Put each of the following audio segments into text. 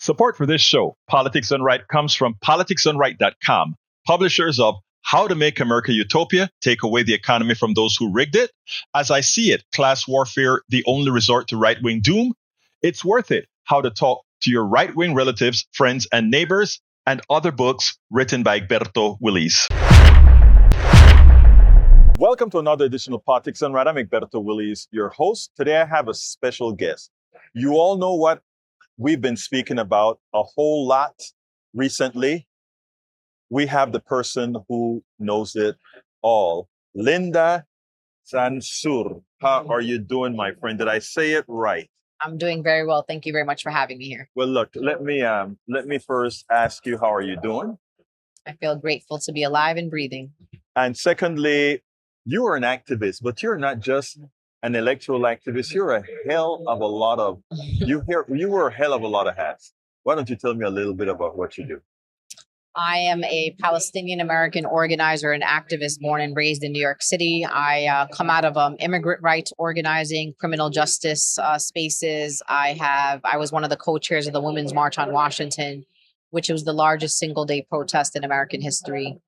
Support for this show, Politics Done Right, comes from politicsdoneright.com, publishers of How to Make America Utopia, Take Away the Economy from Those Who Rigged It, As I See It, Class Warfare, The Only Resort to Right-Wing Doom, It's Worth It, How to Talk to Your Right-Wing Relatives, Friends, and Neighbors, and other books written by Egberto Willis. Welcome to another edition of Politics Done Right. I'm Egberto Willis, your host. Today I have a special guest. You all know what we've been speaking about a whole lot recently. We have the person who knows it all. Linda Sarsour. How are you doing, my friend? Did I say it right? I'm doing very well. Thank you very much for having me here. Well, look, let me first ask you, how are you doing? I feel grateful to be alive and breathing. And secondly, you are an activist, but you're not just an electoral activist. You're a hell of a lot of, you wear a hell of a lot of hats. Why don't you tell me a little bit about what you do? I am a Palestinian American organizer and activist born and raised in New York City. I come out of immigrant rights organizing, criminal justice spaces. I was one of the co-chairs of the Women's March on Washington, which was the largest single-day protest in American history.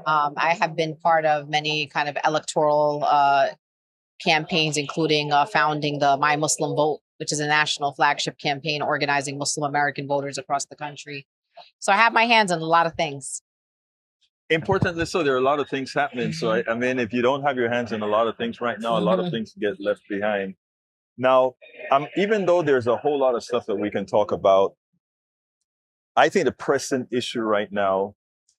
I have been part of many kind of electoral campaigns, including founding the My Muslim Vote, which is a national flagship campaign organizing Muslim American voters across the country. So I have my hands on a lot of things. Importantly, so there are a lot of things happening. So I mean, if you don't have your hands on a lot of things right now, a lot of things get left behind. Now, even though there's a whole lot of stuff that we can talk about, I think the pressing issue right now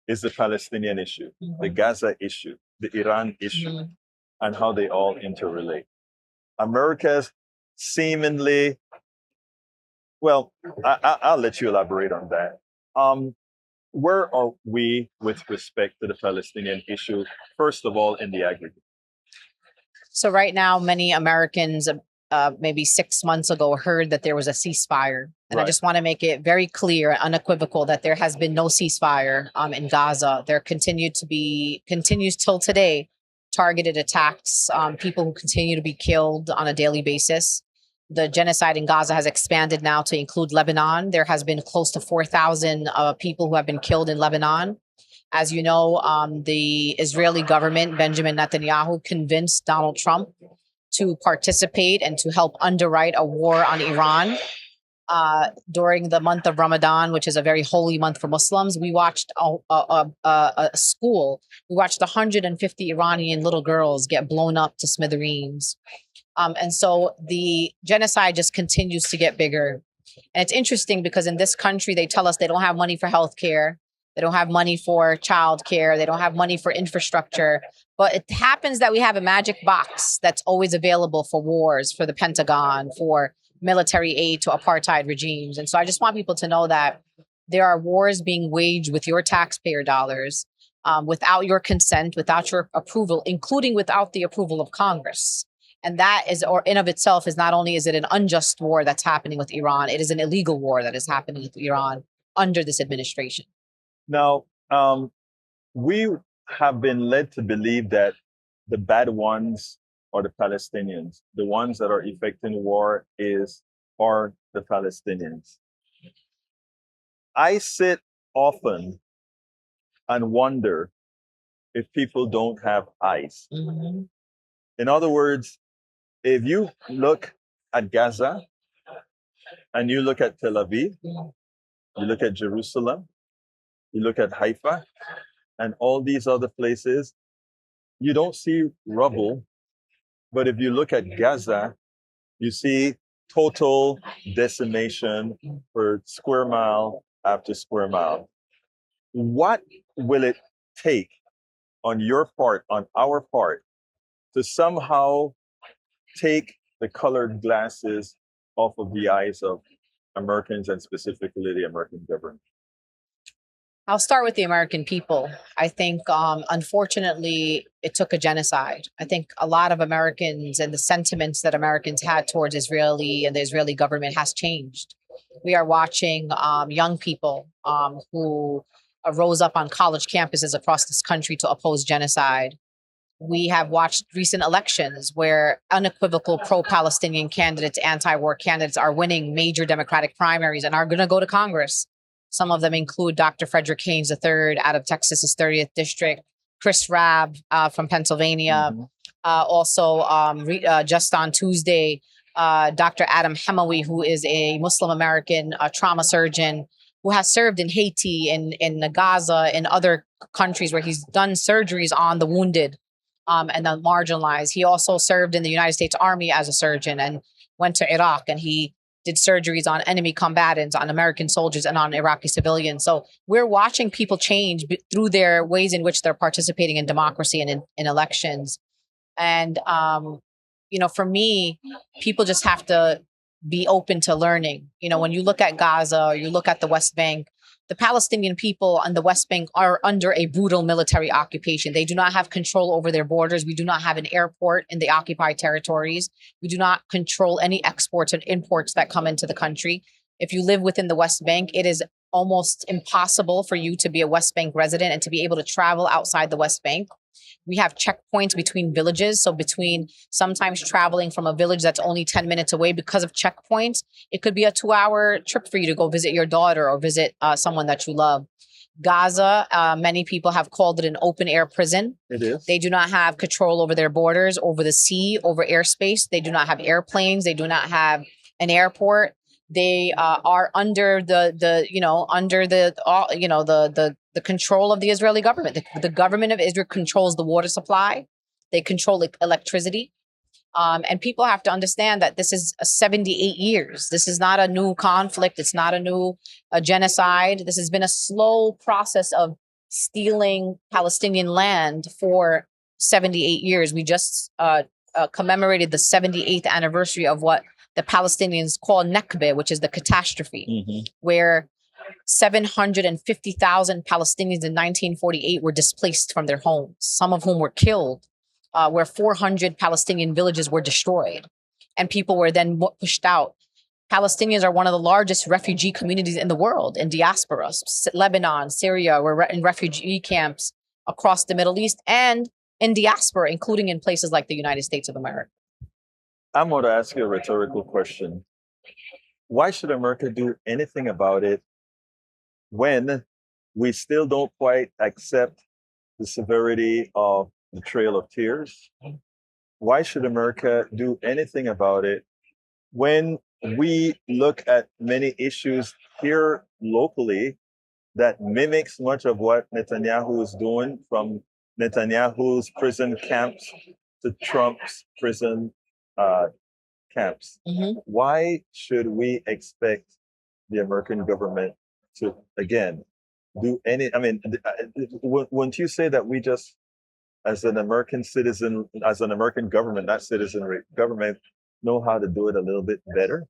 is the Palestinian issue, the Gaza issue, the Iran issue, and how they all interrelate. America's seemingly, well, I'll let you elaborate on that. Where are we with respect to the Palestinian issue, first of all, in the aggregate? So right now, many Americans, maybe 6 months ago, heard that there was a ceasefire. And right. I just want to make it very clear, unequivocal, that there has been no ceasefire in Gaza. There continues till today, targeted attacks, people who continue to be killed on a daily basis. The genocide in Gaza has expanded now to include Lebanon. There has been close to 4,000 people who have been killed in Lebanon. As you know, the Israeli government, Benjamin Netanyahu, convinced Donald Trump to participate and to help underwrite a war on Iran. During the month of Ramadan, which is a very holy month for Muslims, we watched a school. We watched 150 Iranian little girls get blown up to smithereens. And so the genocide just continues to get bigger. And it's interesting because in this country, they tell us they don't have money for healthcare. They don't have money for childcare. They don't have money for infrastructure. But it happens that we have a magic box that's always available for wars, for the Pentagon, for military aid to apartheid regimes. And so I just want people to know that there are wars being waged with your taxpayer dollars, without your consent, without your approval, including without the approval of Congress. And that is, or in of itself, is not only is it an unjust war that's happening with Iran, it is an illegal war that is happening with Iran under this administration. Now, we have been led to believe that the bad ones are the Palestinians. The ones that are effecting war are the Palestinians. I sit often and wonder if people don't have eyes. Mm-hmm. In other words, if you look at Gaza and you look at Tel Aviv, you look at Jerusalem, you look at Haifa and all these other places, you don't see rubble. But if you look at Gaza, you see total decimation for square mile after square mile. What will it take on your part, on our part, to somehow take the colored glasses off of the eyes of Americans and specifically the American government? I'll start with the American people. I think, unfortunately, it took a genocide. I think a lot of Americans and the sentiments that Americans had towards Israeli and the Israeli government has changed. We are watching young people who rose up on college campuses across this country to oppose genocide. We have watched recent elections where unequivocal pro-Palestinian candidates, anti-war candidates are winning major Democratic primaries and are going to go to Congress. Some of them include Dr. Frederick Haynes III out of Texas's 30th district, Chris Rabb from Pennsylvania. Just on Tuesday, Dr. Adam Hemawi, who is a Muslim American trauma surgeon who has served in Haiti, in Gaza, and other countries where he's done surgeries on the wounded and the marginalized. He also served in the United States Army as a surgeon and went to Iraq, and he did surgeries on enemy combatants, on American soldiers, and on Iraqi civilians. So we're watching people change through their ways in which they're participating in democracy and in elections. And, for me, people just have to be open to learning. When you look at Gaza or you look at the West Bank, the Palestinian people on the West Bank are under a brutal military occupation. They do not have control over their borders. We do not have an airport in the occupied territories. We do not control any exports and imports that come into the country. If you live within the West Bank, it is almost impossible for you to be a West Bank resident and to be able to travel outside the West Bank. We have checkpoints between villages. So between sometimes traveling from a village that's only 10 minutes away because of checkpoints, it could be a 2-hour trip for you to go visit your daughter or visit someone that you love. Gaza, many people have called it an open air prison. It is. They do not have control over their borders, over the sea, over airspace. They do not have airplanes. They do not have an airport. They are under the control of the Israeli government. The government of Israel controls the water supply. They control electricity. And people have to understand that this is 78 years. This is not a new conflict. It's not a new genocide. This has been a slow process of stealing Palestinian land for 78 years. We just commemorated the 78th anniversary of what the Palestinians call Nakba, which is the catastrophe, where 750,000 Palestinians in 1948 were displaced from their homes, some of whom were killed, where 400 Palestinian villages were destroyed, and people were then pushed out. Palestinians are one of the largest refugee communities in the world in diaspora. Lebanon, Syria, we're in refugee camps across the Middle East and in diaspora, including in places like the United States of America. I'm going to ask you a rhetorical question. Why should America do anything about it when we still don't quite accept the severity of the Trail of Tears? Why should America do anything about it when we look at many issues here locally that mimics much of what Netanyahu is doing, from Netanyahu's prison camps to Trump's prison camps? Why should we expect the American government to, again, do any? I mean, wouldn't you say that we just, as an American citizen, as an American government, not citizenry, government, know how to do it a little bit better?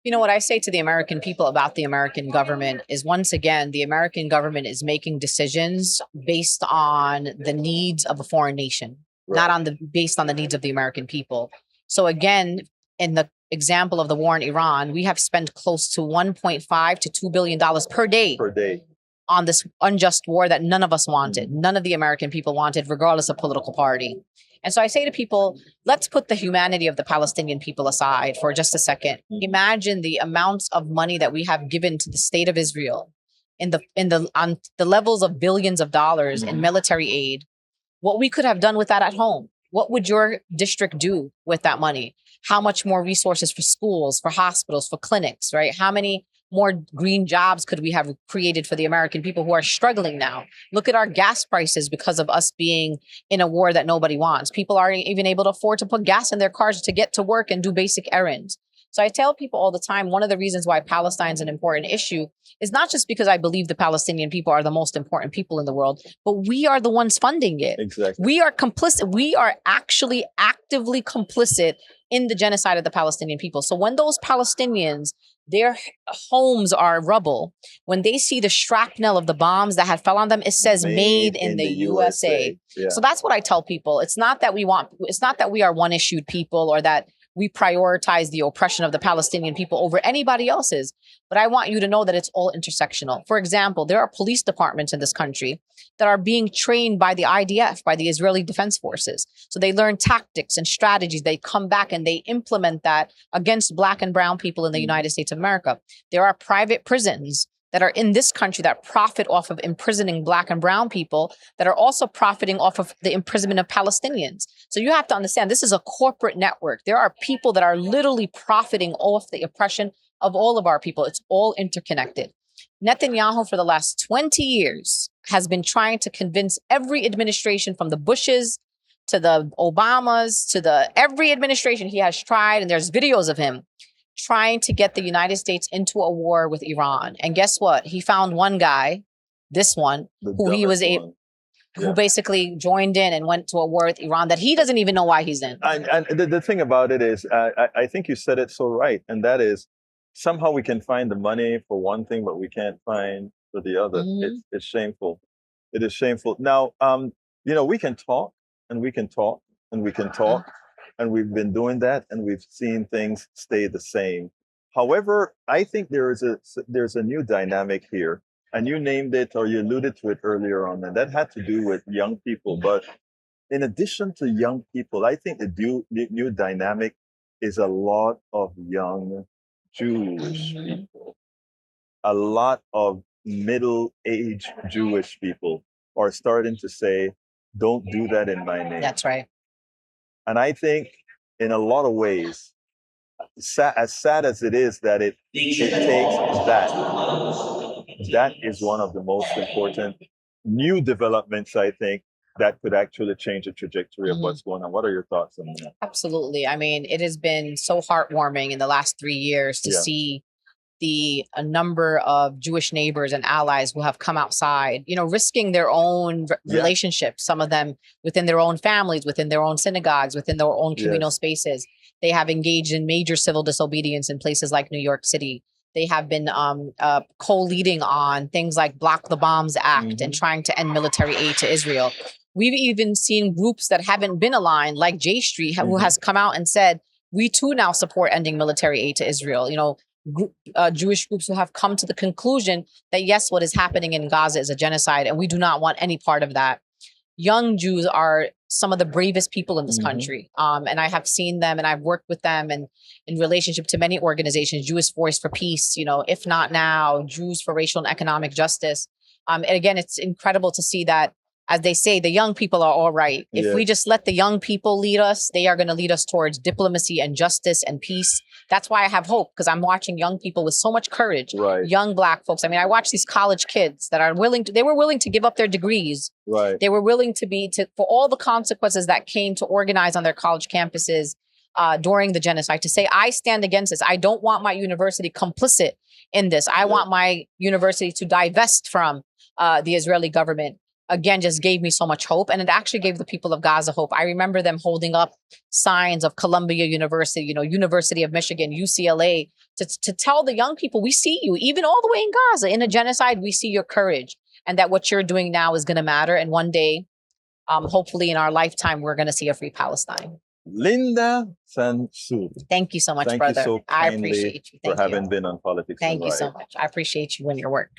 What I say to the American people about the American government is, once again, the American government is making decisions based on the needs of a foreign nation, not based on the needs of the American people. So again, in the example of the war in Iran, we have spent close to $1.5 to $2 billion per day on this unjust war that none of us wanted. None of the American people wanted, regardless of political party. And so I say to people, let's put the humanity of the Palestinian people aside for just a second. Imagine the amounts of money that we have given to the state of Israel on the levels of billions of dollars in military aid. What we could have done with that at home. What would your district do with that money? How much more resources for schools, for hospitals, for clinics, right? How many more green jobs could we have created for the American people who are struggling now? Look at our gas prices because of us being in a war that nobody wants. People aren't even able to afford to put gas in their cars to get to work and do basic errands. So I tell people all the time, one of the reasons why Palestine is an important issue is not just because I believe the Palestinian people are the most important people in the world, but we are the ones funding it. Exactly. We are complicit. We are actually actively complicit in the genocide of the Palestinian people. So when those Palestinians, their homes are rubble, when they see the shrapnel of the bombs that had fell on them, it says made in the USA. Yeah. So that's what I tell people. It's not that we are one issued people or that we prioritize the oppression of the Palestinian people over anybody else's. But I want you to know that it's all intersectional. For example, there are police departments in this country that are being trained by the IDF, by the Israeli Defense Forces. So they learn tactics and strategies. They come back and they implement that against Black and brown people in the United States of America. There are private prisons that are in this country that profit off of imprisoning Black and brown people, that are also profiting off of the imprisonment of Palestinians. So you have to understand, this is a corporate network. There are people that are literally profiting off the oppression of all of our people. It's all interconnected. Netanyahu, for the last 20 years, has been trying to convince every administration, from the Bushes to the Obamas to every administration he has tried, and there's videos of him trying to get the United States into a war with Iran. And guess what? He found one guy, this one, who basically joined in and went to a war with Iran that he doesn't even know why he's in. And the thing about it is, I think you said it so right, and that is, somehow we can find the money for one thing, but we can't find for the other. It's shameful. It is shameful. Now, we can talk and we can talk and we can talk. And we've been doing that, and we've seen things stay the same. However, I think there's a new dynamic here, and you named it, or you alluded to it earlier on, and that had to do with young people. But in addition to young people, I think the new dynamic is a lot of young Jewish people. A lot of middle-aged Jewish people are starting to say, "Don't do that in my name." That's right. And I think, in a lot of ways, as sad as it is that it takes that is one of the most important new developments, I think, that could actually change the trajectory of what's going on. What are your thoughts on that? Absolutely. I mean, it has been so heartwarming in the last 3 years to see a number of Jewish neighbors and allies who have come outside, risking their own relationships, some of them within their own families, within their own synagogues, within their own communal spaces. They have engaged in major civil disobedience in places like New York City. They have been co-leading on things like Block the Bombs Act and trying to end military aid to Israel. We've even seen groups that haven't been aligned, like J Street, who has come out and said, we too now support ending military aid to Israel. Jewish groups who have come to the conclusion that, yes, what is happening in Gaza is a genocide, and we do not want any part of that. Young Jews are some of the bravest people in this country. And I have seen them, and I've worked with them, and in relationship to many organizations, Jewish Voice for Peace, If Not Now, Jews for Racial and Economic Justice. And again, it's incredible to see that, as they say, the young people are all right. If we just let the young people lead us, they are going to lead us towards diplomacy and justice and peace. That's why I have hope, because I'm watching young people with so much courage, young Black folks. I mean, I watch these college kids that are they were willing to give up their degrees. They were willing for all the consequences that came to organize on their college campuses during the genocide, to say, I stand against this. I don't want my university complicit in this. I want my university to divest from the Israeli government. Again, just gave me so much hope. And it actually gave the people of Gaza hope. I remember them holding up signs of Columbia University, University of Michigan, UCLA, to tell the young people, we see you, even all the way in Gaza, in a genocide, we see your courage, and that what you're doing now is going to matter. And one day, hopefully in our lifetime, we're going to see a free Palestine. Linda Sarsour. Thank you so much, brother. Thank you so I appreciate you. for having been on Politics. Thank you so much. I appreciate you and your work.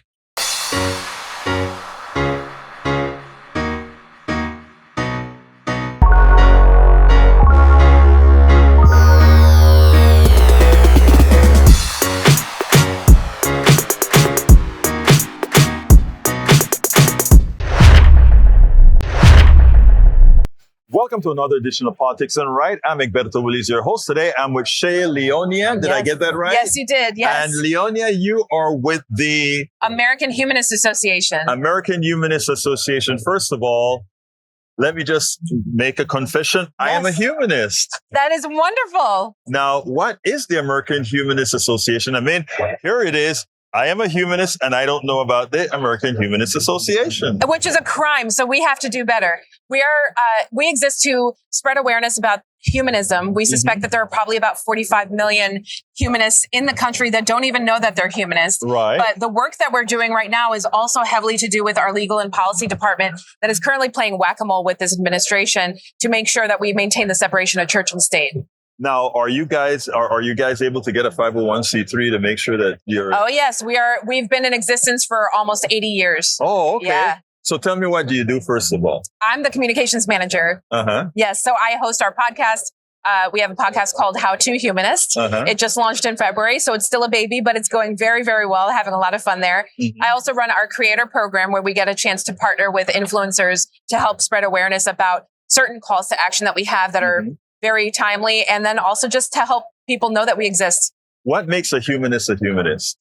Welcome to another edition of Politics and Right. I'm Egberto Willis, your host. Today, I'm with Shay Leonia. Did I get that right? Yes, you did. Yes. And Leonia, you are with the American Humanist Association. American Humanist Association. First of all, let me just make a confession. Yes. I am a humanist. That is wonderful. Now, what is the American Humanist Association? I mean, here it is. I am a humanist, and I don't know about the American Humanist Association. Which is a crime, so we have to do better. We exist to spread awareness about humanism. We suspect that there are probably about 45 million humanists in the country that don't even know that they're humanists. Right. But the work that we're doing right now is also heavily to do with our legal and policy department that is currently playing whack-a-mole with this administration to make sure that we maintain the separation of church and state. Now, are you guys able to get a 501c3 to make sure that you're? Oh yes, we are. We've been in existence for almost 80 years. Oh, okay. Yeah. So tell me, what do you do first of all? I'm the communications manager. Yes. So I host our podcast. We have a podcast called How to Humanist. It just launched in February, so it's still a baby, but it's going very, very well, having a lot of fun there. I also run our creator program where we get a chance to partner with influencers to help spread awareness about certain calls to action that we have that are very timely, and then also just to help people know that we exist. What makes a humanist a humanist?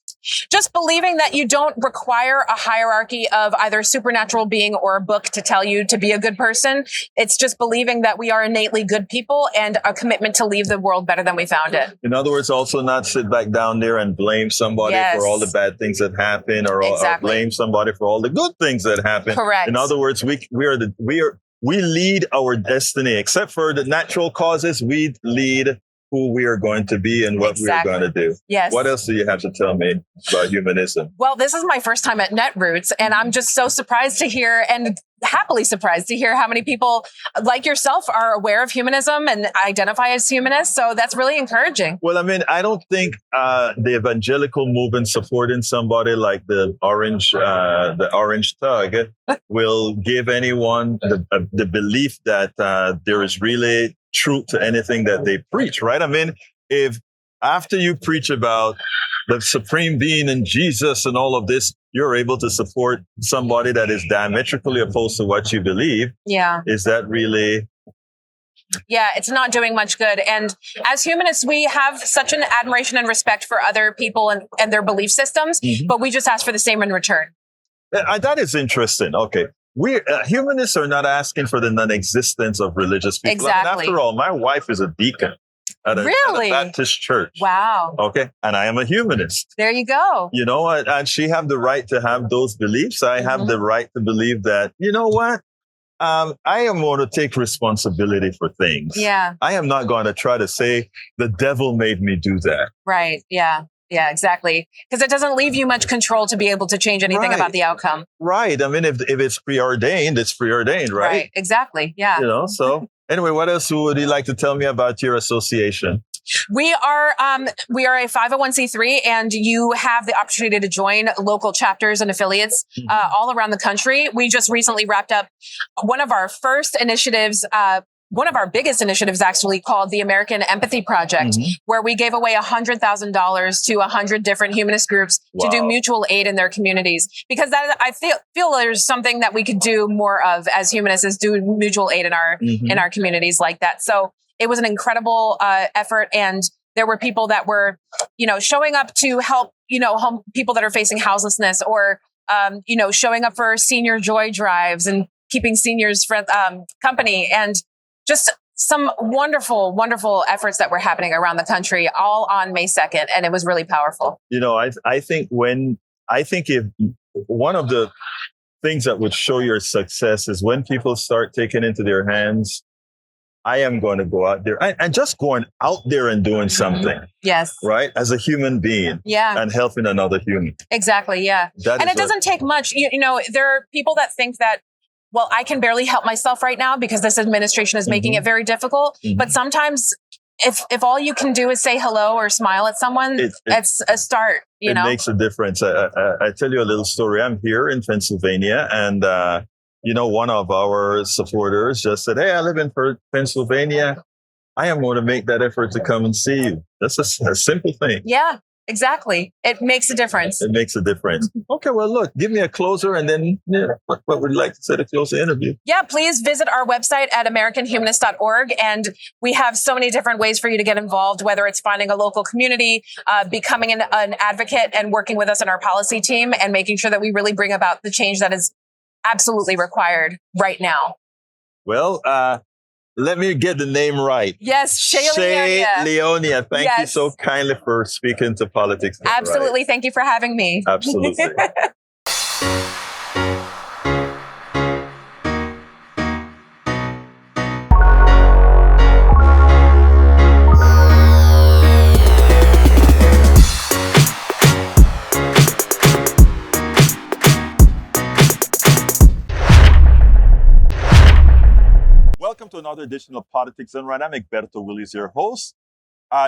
Just believing that you don't require a hierarchy of either supernatural being or a book to tell you to be a good person. It's just believing that we are innately good people and a commitment to leave the world better than we found it. In other words, also not sit back down there and blame somebody for all the bad things that happen, or blame somebody for all the good things that happen. Correct. In other words, we lead our destiny. Except for the natural causes, we lead who we are going to be and what we are going to do. Yes. What else do you have to tell me about humanism? Well, this is my first time at Netroots, and I'm just so surprised to hear, and happily surprised to hear, how many people like yourself are aware of humanism and identify as humanists. So that's really encouraging. Well, I mean, I don't think the evangelical movement supporting somebody like the orange thug will give anyone the belief that there is really truth to anything that they preach, right? I mean, if after you preach about the supreme being and Jesus and all of this, you're able to support somebody that is diametrically opposed to what you believe. Yeah. Is that really? Yeah, it's not doing much good. And as humanists, we have such an admiration and respect for other people and their belief systems, but we just ask for the same in return. That is interesting. Okay. We humanists are not asking for the non-existence of religious people. Exactly. I mean, after all, my wife is a deacon at a Baptist church. Wow. Okay. And I am a humanist. There you go. You know what? And she have the right to have those beliefs. I have the right to believe that, you know what? I am going to take responsibility for things. Yeah. I am not going to try to say the devil made me do that. Right. Yeah. Yeah, exactly. Because it doesn't leave you much control to be able to change anything about the outcome. Right. I mean, if it's preordained, it's preordained, right? Right. Exactly. Yeah. You know, so anyway, what else would you like to tell me about your association? We are a 501c3, and you have the opportunity to join local chapters and affiliates all around the country. We just recently wrapped up one of our first initiatives, one of our biggest initiatives, actually, called the American Empathy Project, where we gave away $100,000 to 100 different humanist groups to do mutual aid in their communities. Because that, I feel there's something that we could do more of as humanists, is do mutual aid in our communities like that. So it was an incredible effort, and there were people that were, showing up to help, people that are facing houselessness, or showing up for senior joy drives and keeping seniors company, and just some wonderful, wonderful efforts that were happening around the country, all on May 2nd. And it was really powerful. I think if one of the things that would show your success is when people start taking into their hands, I am going to go out there and just going out there and doing something. Yes. Right. As a human being. Yeah. And helping another human. Exactly. Yeah. And it doesn't take much. There are people that think that, well, I can barely help myself right now because this administration is making it very difficult. But sometimes if all you can do is say hello or smile at someone, it's a start. It makes a difference. I tell you a little story. I'm here in Pennsylvania, and one of our supporters just said, "Hey, I live in Pennsylvania. I am going to make that effort to come and see you." That's a simple thing. Yeah. Exactly. It makes a difference. It makes a difference. Okay, well, look, give me a closer, and then what would you like to say to close the interview? Yeah, please visit our website at AmericanHumanist.org. And we have so many different ways for you to get involved, whether it's finding a local community, becoming an advocate, and working with us in our policy team, and making sure that we really bring about the change that is absolutely required right now. Well, let me get the name right. Yes, Shay Leonia. Thank you so kindly for speaking to Politics. Absolutely. Right. Thank you for having me. Absolutely. Welcome to another edition of Politics Done Right. I'm Egberto Willis, your host.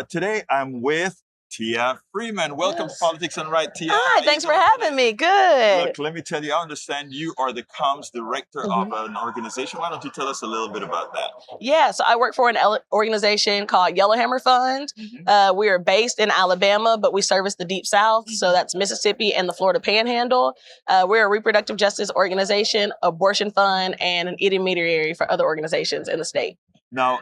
Today I'm with Tia Freeman. Welcome to Politics and Right, Tia. Hi, thanks for having me. Good. Look, let me tell you, I understand you are the comms director of an organization. Why don't you tell us a little bit about that? Yeah, so I work for an organization called Yellowhammer Fund. We are based in Alabama, but we service the Deep South. So that's Mississippi and the Florida Panhandle. We're a reproductive justice organization, abortion fund, and an intermediary for other organizations in the state. Now,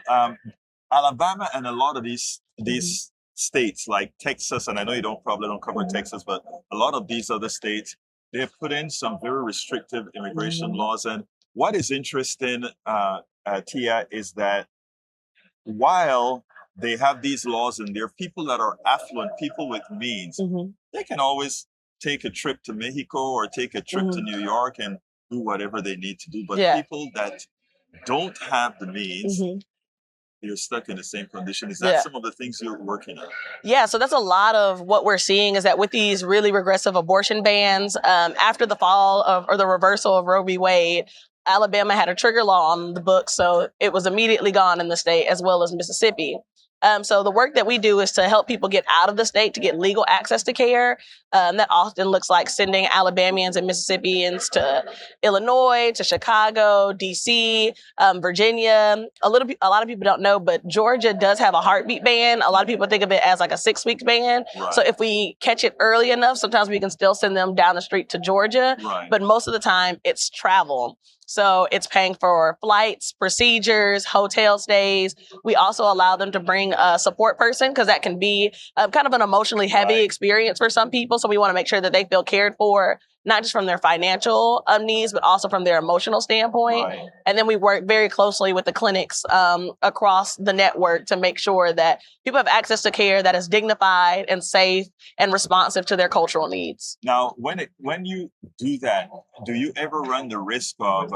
Alabama and a lot of these states like Texas, and I know you probably don't cover Texas, but a lot of these other states, they have put in some very restrictive immigration laws. And what is interesting, Tia, is that while they have these laws and there are people that are affluent, people with means, they can always take a trip to Mexico or take a trip to New York and do whatever they need to do. But people that don't have the means, you're stuck in the same condition. Is that some of the things you're working on? Yeah, so that's a lot of what we're seeing is that with these really regressive abortion bans, after the fall of or the reversal of Roe v. Wade, Alabama had a trigger law on the books, so it was immediately gone in the state as well as Mississippi. So the work that we do is to help people get out of the state to get legal access to care. That often looks like sending Alabamians and Mississippians to Illinois, to Chicago, DC, Virginia. A lot of people don't know, but Georgia does have a heartbeat ban. A lot of people think of it as like a 6-week ban. Right. So if we catch it early enough, sometimes we can still send them down the street to Georgia. Right. But most of the time, it's travel. So it's paying for flights, procedures, hotel stays. We also allow them to bring a support person because that can be kind of an emotionally heavy experience for some people. So we want to make sure that they feel cared for, not just from their financial needs, but also from their emotional standpoint. Right. And then we work very closely with the clinics across the network to make sure that people have access to care that is dignified and safe and responsive to their cultural needs. Now, when you do that, do you ever run the risk of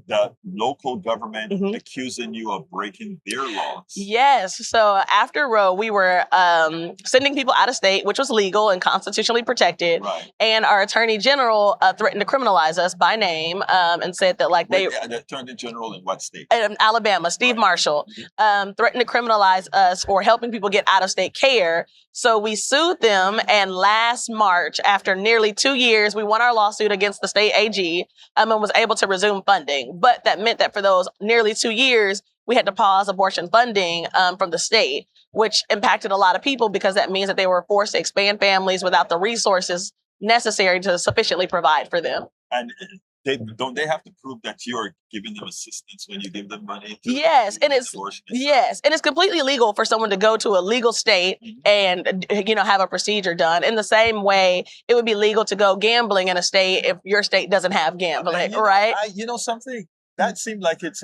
the local government accusing you of breaking their laws? Yes. So after Roe, we were sending people out of state, which was legal and constitutionally protected. Right. And our attorney general threatened to criminalize us by name and said that the attorney general in what state? In Alabama, Steve Marshall, threatened to criminalize us for helping people get out of state care. So we sued them, and last March, after nearly 2 years, we won our lawsuit against the state AG and was able to resume funding. But that meant that for those nearly 2 years, we had to pause abortion funding from the state, which impacted a lot of people because that means that they were forced to expand families without the resources necessary to sufficiently provide for them. And don't they have to prove that you're giving them assistance when you give them money? Yes, and it's completely legal for someone to go to a legal state and have a procedure done. In the same way, it would be legal to go gambling in a state if your state doesn't have gambling, right? Something that seemed like it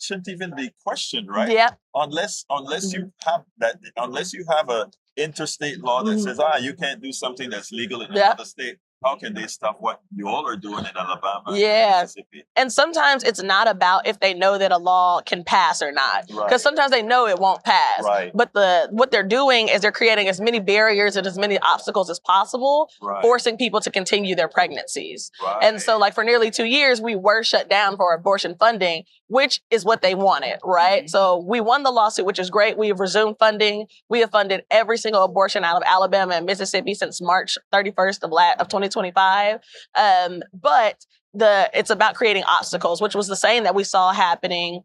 shouldn't even be questioned, right? Yeah. Unless you have that, unless you have a interstate law that says, you can't do something that's legal in another state. How can they stop what you all are doing in Alabama? Yeah. And sometimes it's not about if they know that a law can pass or not. Because sometimes they know it won't pass. Right. But what they're doing is they're creating as many barriers and as many obstacles as possible, forcing people to continue their pregnancies. Right. And so for nearly 2 years, we were shut down for abortion funding, which is what they wanted, right? So we won the lawsuit, which is great. We have resumed funding. We have funded every single abortion out of Alabama and Mississippi since March 31st of 2025. But it's about creating obstacles, which was the same that we saw happening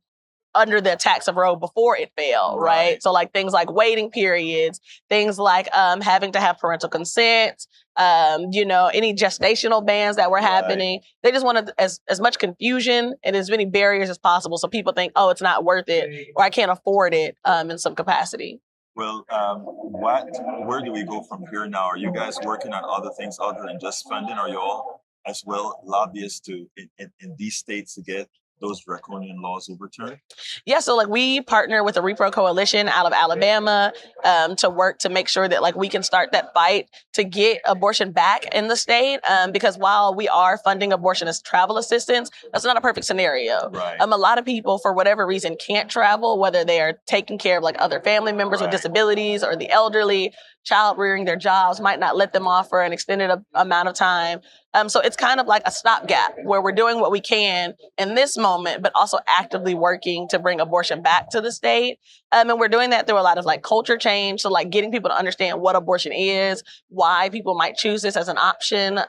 under the attacks of Roe before it fell, right? So things like waiting periods, things like having to have parental consent, any gestational bans that were happening. They just wanted as much confusion and as many barriers as possible so people think, it's not worth it or I can't afford it in some capacity. Well, where do we go from here now? Are you guys working on other things other than just funding? Are you all as well lobbyists in these states to get those draconian laws overturned? Yeah, so we partner with the Repro Coalition out of Alabama to work to make sure that we can start that fight to get abortion back in the state. Because while we are funding abortion as travel assistance, that's not a perfect scenario. Right. A lot of people, for whatever reason, can't travel, whether they are taking care of other family members with disabilities or the elderly. Child rearing, their jobs might not let them off for an extended amount of time. So it's kind of like a stopgap where we're doing what we can in this moment, but also actively working to bring abortion back to the state. And we're doing that through a lot of like culture change. So like getting people to understand what abortion is, why people might choose this as an option,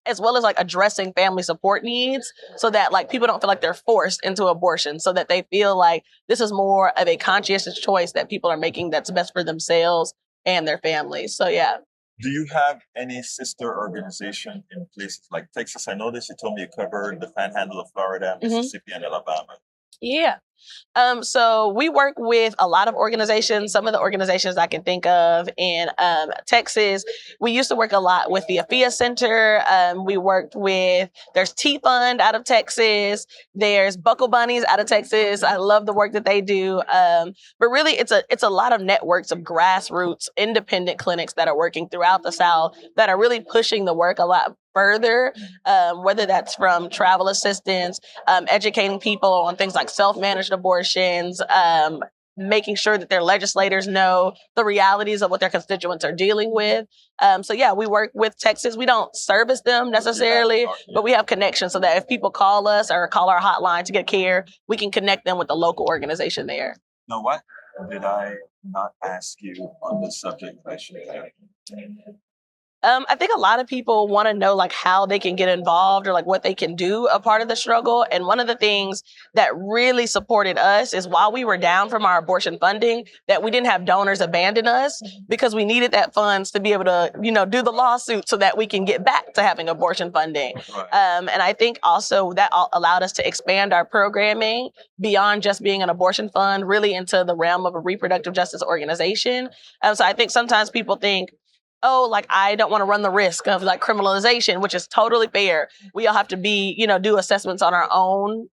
as well as like addressing family support needs so that like people don't feel like they're forced into abortion, so that they feel like this is more of a conscientious choice that people are making that's best for themselves and their families. So yeah. Do you have any sister organization in places like Texas? I noticed you told me you covered the Panhandle of Florida, Mississippi, and Alabama. Yeah. So we work with a lot of organizations. Some of the organizations I can think of in Texas, we used to work a lot with the AFIA Center. We worked with, there's T-Fund out of Texas. There's Buckle Bunnies out of Texas. I love the work that they do. But really, it's a lot of networks of grassroots, independent clinics that are working throughout the South that are really pushing the work a lot further, whether that's from travel assistance, educating people on things like self-managed abortions, making sure that their legislators know the realities of what their constituents are dealing with. So yeah, we work with Texas. We don't service them necessarily, but we have connections so that if people call us or call our hotline to get care, we can connect them with the local organization there. Now, what did I not ask you on this subject that I should have? I think a lot of people want to know like how they can get involved or like what they can do a part of the struggle. And one of the things that really supported us is while we were down from our abortion funding, that we didn't have donors abandon us because we needed that funds to be able to, do the lawsuit so that we can get back to having abortion funding. And I think also that allowed us to expand our programming beyond just being an abortion fund, really into the realm of a reproductive justice organization. So I think sometimes people think, oh, like I don't want to run the risk of like criminalization, which is totally fair. We all have to do assessments on our own,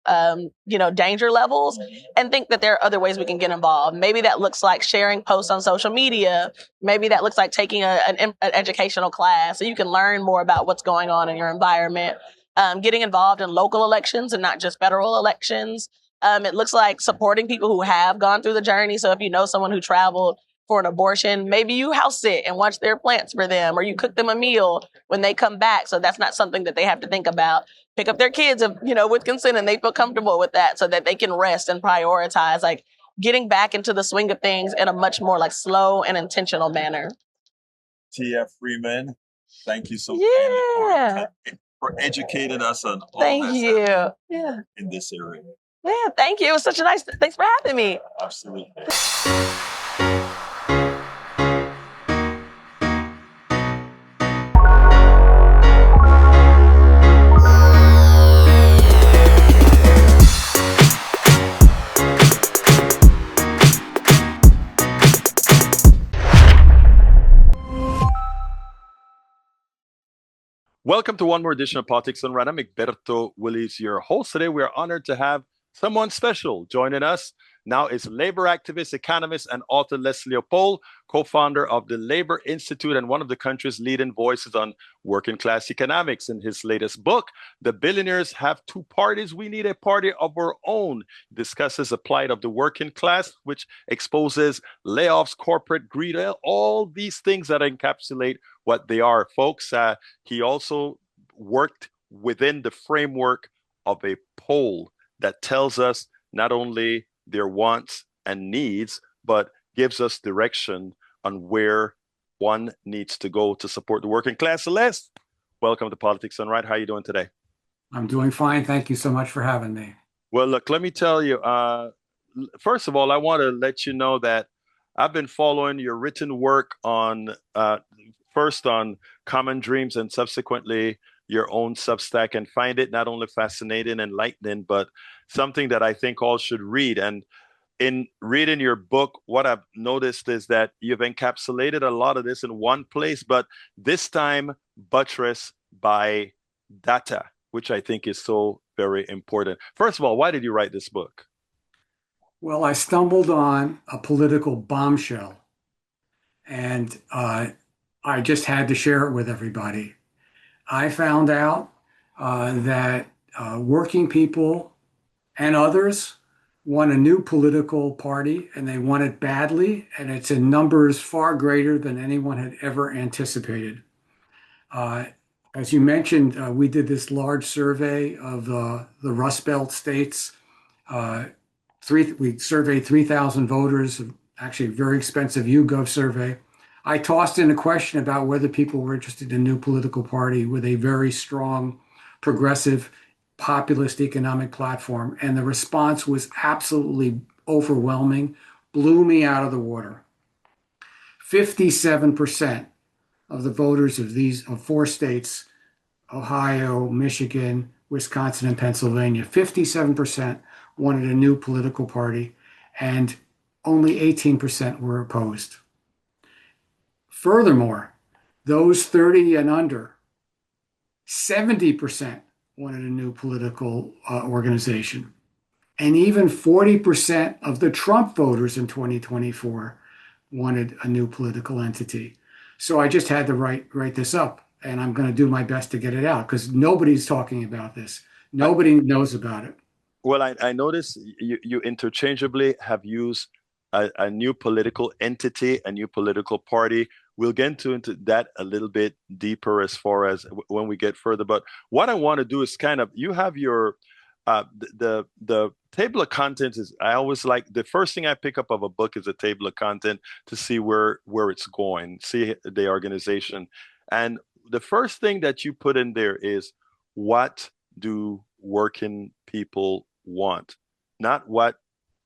danger levels, and think that there are other ways we can get involved. Maybe that looks like sharing posts on social media. Maybe that looks like taking an educational class so you can learn more about what's going on in your environment. Getting involved in local elections and not just federal elections. It looks like supporting people who have gone through the journey. So if you know someone who traveled for an abortion, maybe you house sit and watch their plants for them, or you cook them a meal when they come back. So that's not something that they have to think about. Pick up their kids, with consent, and they feel comfortable with that so that they can rest and prioritize, like getting back into the swing of things in a much more like slow and intentional manner. Tia Freeman, thank you so much for educating us on all Thank you. In this area. Yeah, thank you. It was such a nice, thanks for having me. Absolutely. Welcome to one more edition of Politics Done Right. I'm Egberto Willis, your host. Today, we are honored to have someone special joining us. Now is labor activist, economist, and author Les Leopold, co-founder of the Labor Institute and one of the country's leading voices on working class economics. In his latest book, The Billionaires Have Two Parties, We Need a Party of Our Own, discusses the plight of the working class, which exposes layoffs, corporate greed, all these things that encapsulate what they are, folks. He also worked within the framework of a poll that tells us not only their wants and needs, but gives us direction on where one needs to go to support the working class. Celeste, welcome to Politics Done Right. How are you doing today? I'm doing fine. Thank you so much for having me. Well, look, let me tell you, first of all, I want to let you know that I've been following your written work on, first on Common Dreams and subsequently your own Substack, and find it not only fascinating and enlightening, but something that I think all should read. And in reading your book, what I've noticed is that you've encapsulated a lot of this in one place, but this time buttressed by data, which I think is so very important. First of all, why did you write this book? Well, I stumbled on a political bombshell, and I just had to share it with everybody. I found out that working people and others want a new political party, and they want it badly, and it's in numbers far greater than anyone had ever anticipated. As you mentioned, we did this large survey of the Rust Belt states. We surveyed 3,000 voters, actually a very expensive YouGov survey. I tossed in a question about whether people were interested in a new political party with a very strong, progressive, populist economic platform. And the response was absolutely overwhelming, blew me out of the water. 57% of the voters of four states, Ohio, Michigan, Wisconsin, and Pennsylvania, 57% wanted a new political party, and only 18% were opposed. Furthermore, those 30 and under, 70% wanted a new political organization. And even 40% of the Trump voters in 2024 wanted a new political entity. So I just had to write this up, and I'm going to do my best to get it out because nobody's talking about this. Nobody knows about it. Well, I notice you interchangeably have used a new political entity, a new political party. We'll get into that a little bit deeper as far as when we get further. But what I want to do is kind of, you have your, the table of contents is, I always like, the first thing I pick up of a book is a table of content to see where it's going, see the organization. And the first thing that you put in there is, what do working people want? Not what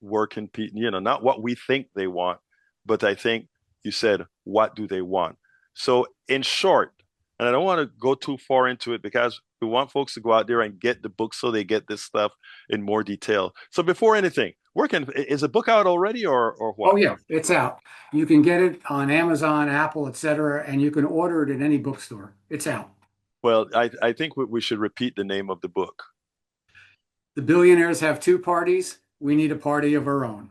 working people, not what we think they want, but I think you said, what do they want? So in short, and I don't want to go too far into it because we want folks to go out there and get the book so they get this stuff in more detail. So before anything, is the book out already or what? Oh yeah, it's out. You can get it on Amazon, Apple, etc., and you can order it at any bookstore. It's out. Well, I think we should repeat the name of the book. The billionaires have two parties. We need a party of our own.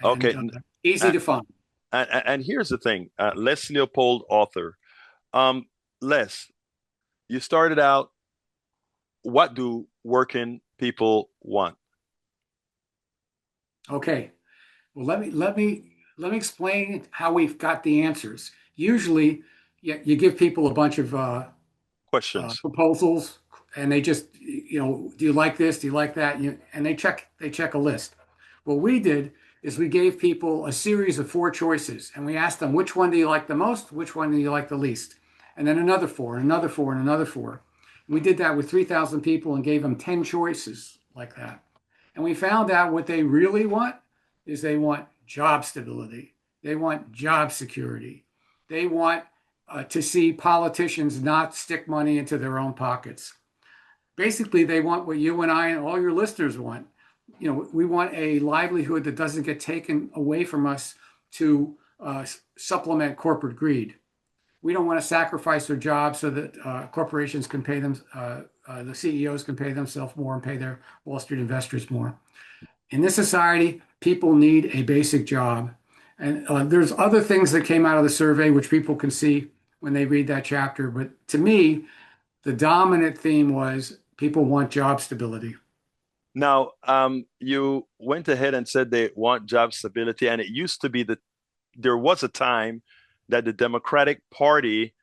And, okay. Easy to find. And here's the thing, Les Leopold, author. Les, you started out, what do working people want? Okay. Well, let me explain how we've got the answers. Usually, you give people a bunch of Questions, proposals, and they just, do you like this? Do you like that? And they check a list. What we did is we gave people a series of 4 choices, and we asked them, which one do you like the most? Which one do you like the least? And then another 4, and another 4, and another 4. We did that with 3,000 people and gave them 10 choices like that. And we found out what they really want is they want job stability. They want job security. They want to see politicians not stick money into their own pockets. Basically, they want what you and I and all your listeners want. We want a livelihood that doesn't get taken away from us to supplement corporate greed. We don't want to sacrifice their jobs so that corporations can pay them, the CEOs can pay themselves more and pay their Wall Street investors more. In this society, people need a basic job. And there's other things that came out of the survey, which people can see when they read that chapter. But to me, the dominant theme was people want job stability. Now, you went ahead and said they want job stability, and it used to be that there was a time that the Democratic Party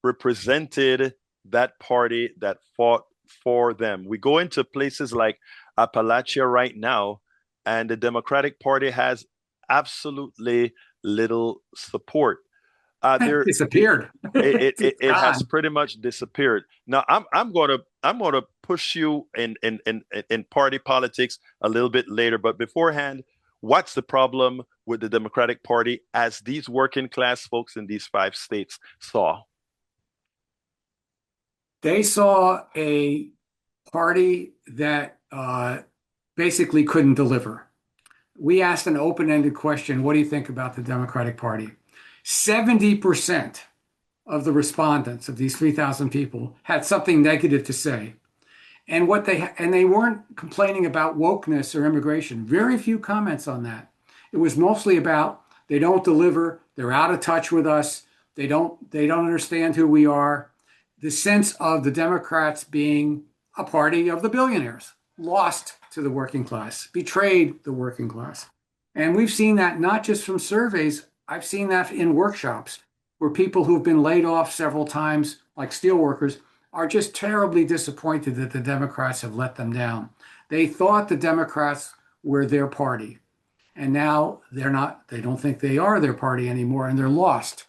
represented that party that fought for them. We go into places like Appalachia right now, and the Democratic Party has absolutely little support. It disappeared. It has pretty much disappeared. Now I'm gonna push you in party politics a little bit later, but beforehand, what's the problem with the Democratic Party as these working class folks in these 5 states saw? They saw a party that basically couldn't deliver. We asked an open-ended question, what do you think about the Democratic Party? 70% of the respondents of these 3,000 people had something negative to say. And they weren't complaining about wokeness or immigration. Very few comments on that. It was mostly about they don't deliver, they're out of touch with us, they don't understand who we are. The sense of the Democrats being a party of the billionaires, lost to the working class, betrayed the working class. And we've seen that not just from surveys, I've seen that in workshops where people who've been laid off several times, like steelworkers, are just terribly disappointed that the Democrats have let them down. They thought the Democrats were their party, and now they're not. They don't think they are their party anymore, and they're lost.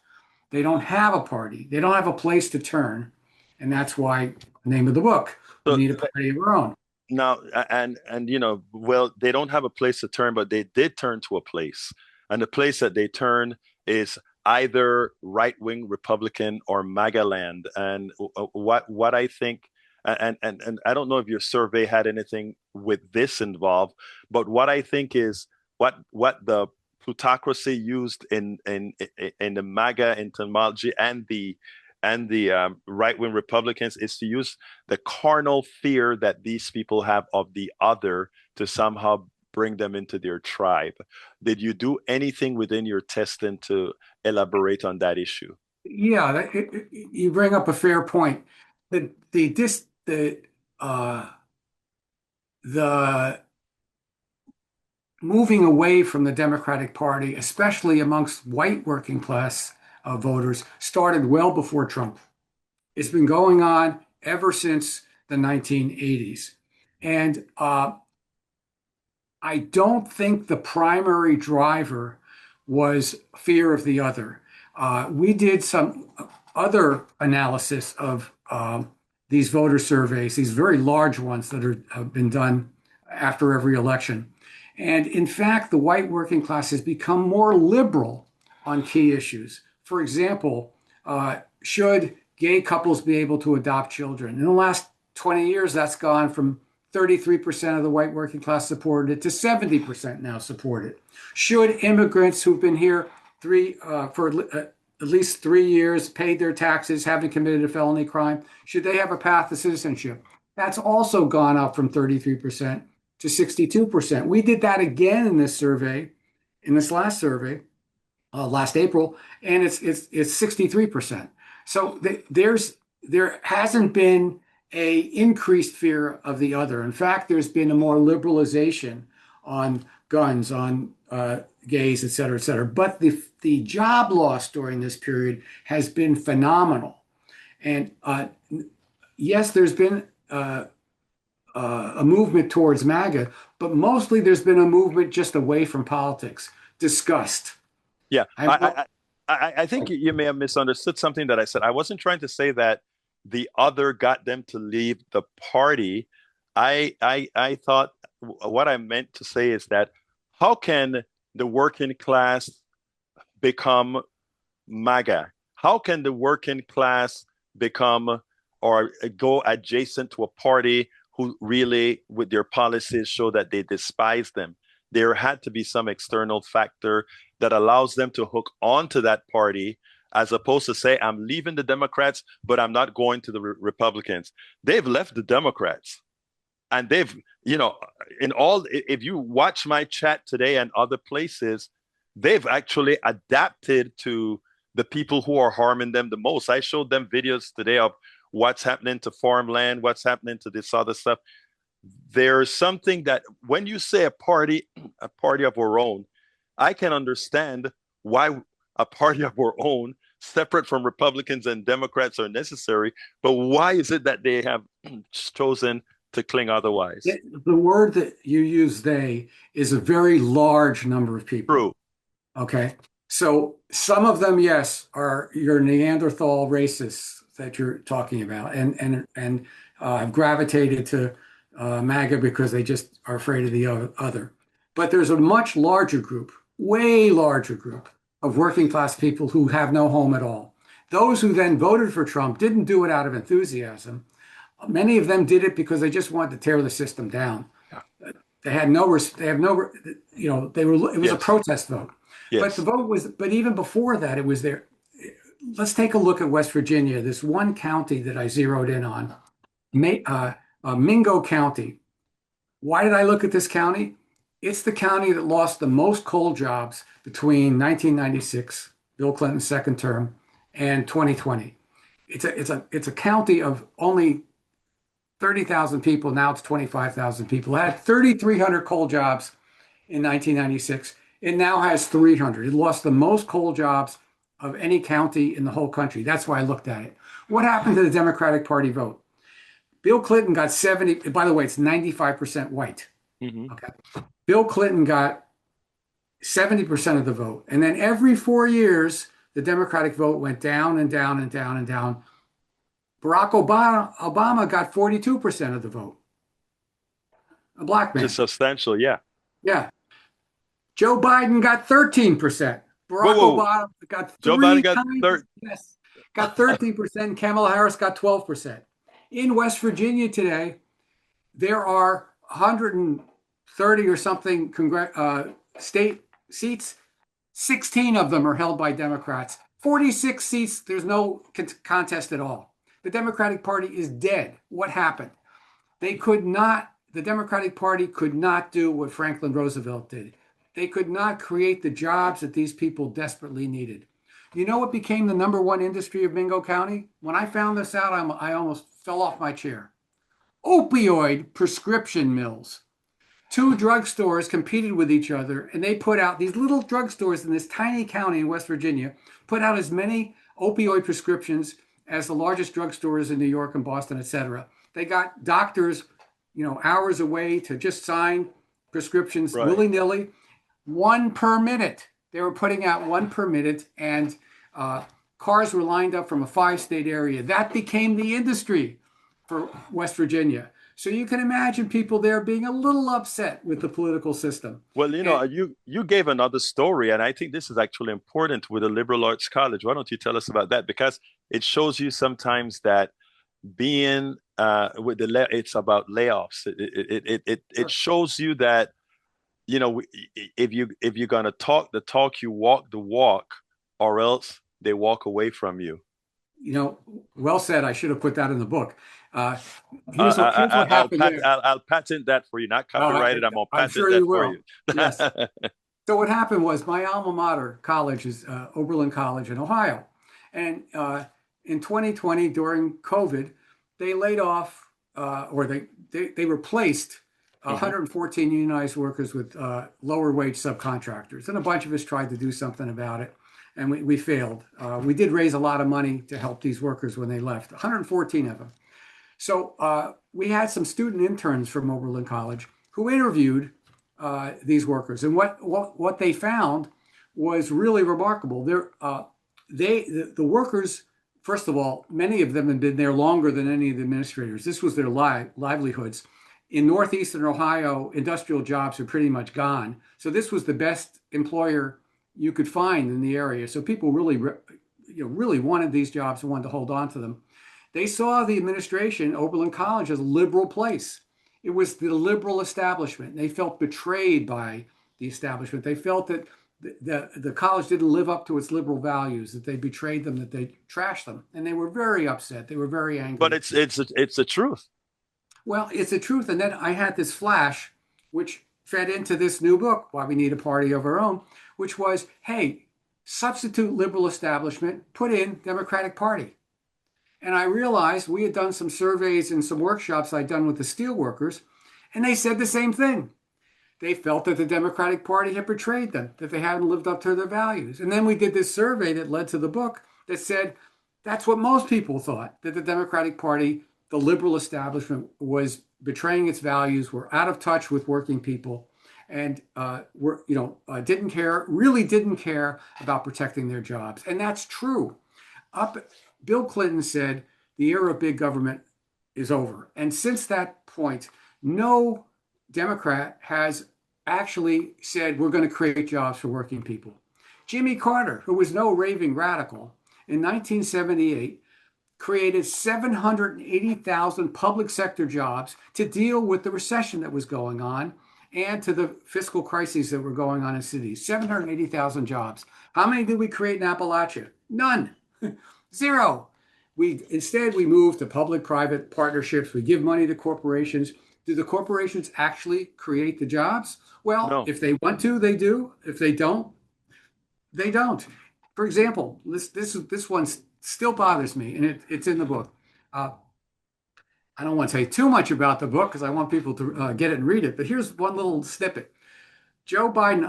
They don't have a party. They don't have a place to turn, and that's why the name of the book. We So need a party of our own. now, and well, they don't have a place to turn, but they did turn to a place, and the place that they turn is either right-wing Republican or MAGA land. And what I think, and I don't know if your survey had anything with this involved, but what I think is what the plutocracy used in the MAGA etymology and the right-wing Republicans is to use the carnal fear that these people have of the other to somehow bring them into their tribe. Did you do anything within your testing to elaborate on that issue? Yeah, you bring up a fair point. The moving away from the Democratic Party, especially amongst white working class voters, started well before Trump. It's been going on ever since the 1980s. And I don't think the primary driver was fear of the other. We did some other analysis of these voter surveys, these very large ones that have been done after every election. And in fact, the white working class has become more liberal on key issues. For example, should gay couples be able to adopt children? In the last 20 years, that's gone from 33% of the white working class supported it to 70% now support it. Should immigrants who've been here for at least 3 years, paid their taxes, haven't committed a felony crime, should they have a path to citizenship? That's also gone up from 33% to 62%. We did that again in this survey, in this last survey, last April, and it's 63%. So there hasn't been a increased fear of the other. In fact, there's been a more liberalization on guns, on gays, et cetera, et cetera. But the job loss during this period has been phenomenal. And yes, there's been a movement towards MAGA, but mostly there's been a movement just away from politics, disgust. Yeah, I think you may have misunderstood something that I said. I wasn't trying to say that the other got them to leave the party. I thought what I meant to say is that how can the working class become MAGA? How can the working class become or go adjacent to a party who really, with their policies, show that they despise them? There had to be some external factor that allows them to hook onto that party, as opposed to say, I'm leaving the Democrats, but I'm not going to the Republicans. They've left the Democrats. And they've, if you watch my chat today and other places, they've actually adapted to the people who are harming them the most. I showed them videos today of what's happening to farmland, what's happening to this other stuff. There's something that when you say a party of our own, I can understand why a party of our own, separate from Republicans and Democrats, are necessary. But why is it that they have chosen to cling otherwise? The word that you use, they, is a very large number of people. True. Okay. So some of them, yes, are your Neanderthal racists that you're talking about and have gravitated to MAGA because they just are afraid of the other. But there's a much larger group, way larger group of working class people who have no home at all. Those who then voted for Trump didn't do it out of enthusiasm. Many of them did it because they just wanted to tear the system down. They had no, it was a protest vote. Yes. But the vote was, but even before that, it was there. Let's take a look at West Virginia, this one county that I zeroed in on, Mingo County. Why did I look at this county? It's the county that lost the most coal jobs between 1996, Bill Clinton's second term, and 2020. It's a county of only 30,000 people. Now it's 25,000 people. It had 3,300 coal jobs in 1996. It now has 300. It lost the most coal jobs of any county in the whole country. That's why I looked at it. What happened to the Democratic Party vote? Bill Clinton got 70, by the way, it's 95% white. Okay. Bill Clinton got 70% of the vote. And then every 4 years, the Democratic vote went down and down and down and down. Barack Obama got 42% of the vote. A black man. Just substantial, yeah. Yeah. Joe Biden got 13%. Barack Obama got Joe Biden got yes, got 13%. Kamala Harris got 12%. In West Virginia today, there are 130 or something state seats. 16 of them are held by Democrats. 46 seats, there's no contest at all. The Democratic Party is dead. What happened? The Democratic Party could not do what Franklin Roosevelt did. They could not create the jobs that these people desperately needed. You know what became the #1 industry of Mingo County? When I found this out, I almost fell off my chair. Opioid prescription mills. 2 drugstores competed with each other, and they put out these little drugstores in this tiny county in West Virginia, put out as many opioid prescriptions as the largest drugstores in New York and Boston, et cetera. They got doctors, hours away to just sign prescriptions willy-nilly. 1 per minute. They were putting out 1 per minute, and cars were lined up from a 5-state area. That became the industry for West Virginia. So you can imagine people there being a little upset with the political system. Well, you gave another story, and I think this is actually important with a liberal arts college. Why don't you tell us about that? Because it shows you sometimes that being it's about layoffs. It shows you that if you're gonna talk the talk, you walk the walk, or else they walk away from you. Well said. I should have put that in the book. Here's what happened. I'll patent that for you, not copyrighted. I'm gonna patent that for you. Yes. So what happened was my alma mater college is Oberlin College in Ohio, and in 2020 during COVID, they laid off or they replaced 114 unionized workers with lower wage subcontractors, and a bunch of us tried to do something about it, and we failed. We did raise a lot of money to help these workers when they left, 114 of them. So we had some student interns from Oberlin College who interviewed these workers, and what they found was really remarkable. The workers, first of all, many of them had been there longer than any of the administrators. This was their livelihoods. In Northeastern Ohio, industrial jobs are pretty much gone. So this was the best employer you could find in the area. So people really wanted these jobs and wanted to hold on to them. They saw the administration, Oberlin College, as a liberal place. It was the liberal establishment. They felt betrayed by the establishment. They felt that the college didn't live up to its liberal values, that they betrayed them, that they trashed them. And they were very upset. They were very angry. But it's the truth. Well, it's the truth. And then I had this flash, which fed into this new book, Why We Need a Party of Our Own, which was, hey, substitute liberal establishment, put in Democratic Party. And I realized we had done some surveys and some workshops I'd done with the steel workers, and they said the same thing. They felt that the Democratic Party had betrayed them, that they hadn't lived up to their values. And then we did this survey that led to the book that said that's what most people thought, that the Democratic Party, the liberal establishment, was betraying its values, were out of touch with working people, and really didn't care about protecting their jobs. And that's true. Bill Clinton said the era of big government is over. And since that point, no Democrat has actually said we're going to create jobs for working people. Jimmy Carter, who was no raving radical, in 1978 created 780,000 public sector jobs to deal with the recession that was going on and to the fiscal crises that were going on in cities. 780,000 jobs. How many did we create in Appalachia? None. Zero. Instead, we moved to public-private partnerships. We give money to corporations. Do the corporations actually create the jobs? Well, no. If they want to, they do. If they don't, they don't. For example, this one still bothers me, and it's in the book. I don't want to say too much about the book because I want people to get it and read it, but here's one little snippet. Joe Biden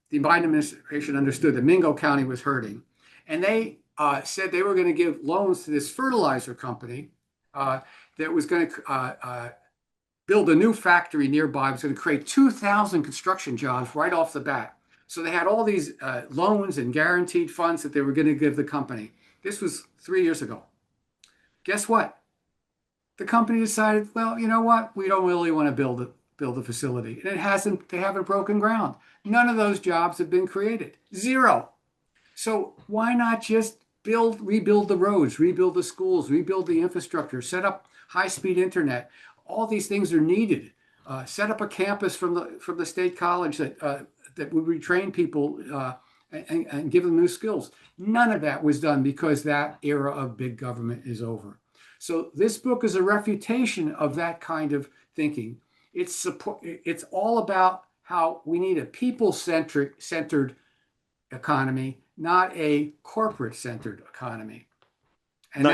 the Biden administration understood that Mingo County was hurting, and they said they were going to give loans to this fertilizer company that was going to build a new factory nearby. It was going to create 2,000 construction jobs right off the bat. So they had all these loans and guaranteed funds that they were going to give the company. This was 3 years ago. Guess what? The company decided, well, you know what? We don't really want to build a facility. And they haven't broken ground. None of those jobs have been created. Zero. So why not just rebuild the roads, rebuild the schools, rebuild the infrastructure, set up high-speed internet? All these things are needed. Set up a campus from the state college that would retrain people and give them new skills. None of that was done because that era of big government is over. So this book is a refutation of that kind of thinking. It's all about how we need a people-centered economy, not a corporate-centered economy. And,